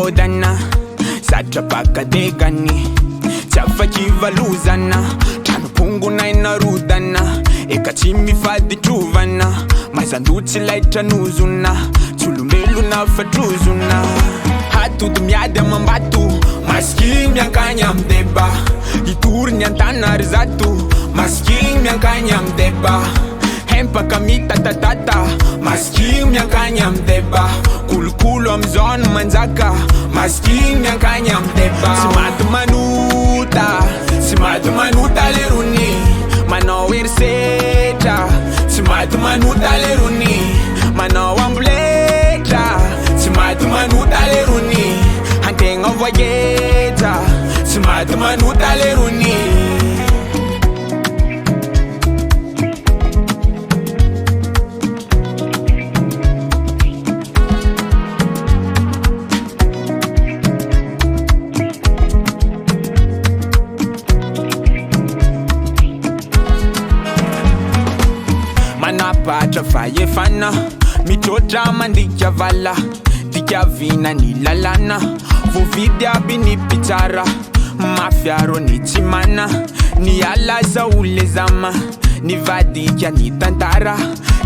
hodana Satra pakadegani Tiafakivaluzana Tranopongona inarodana Eka tsy mifady trovana Mazandotsy laitra nozona Tsolombelona fatrozona Hatody miady amambato Maskiny miankany am deba Itoriny antana ry zato Maskiny miankany am deba Hempaka mitatatata Maskiny miankany am deba Kolokolo amizao no manjaka Maskiny miankany am deba Tsy maty manota Tsy maty manota lerony Manao erisetra Tsy maty manota lerony Manao amboletra Tsy maty manota lerony Antegna voagetra Tsy maty manota lerony Manapatra fahefana Mitrotra mandika vala Dika vina ny lalana Vovidy aby ny pitsara Mafiaro ny tsy mana Ny alaza ole zama Ny vadika ny tantara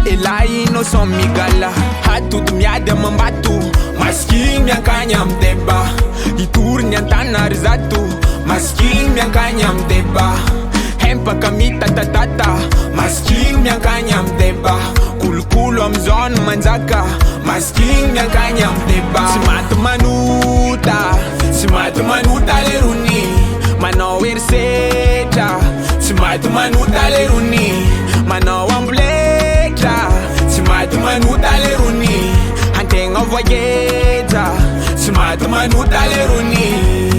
Elay innocent migala Hatody miady amambato Maskiny miankany am deba Itoriny antana ry zato Maskiny miankany am deba Hempaka mitatatata Maskiny miankany am deba Kolokolo amizao no manjaka Maskiny miankany am deba Tsy maty manota Tsy maty manota lerony Manao erisetra Tsy maty manota lerony Manao amboletra Tsy maty manota lerony Antegna voagetra Tsy maty manota lerony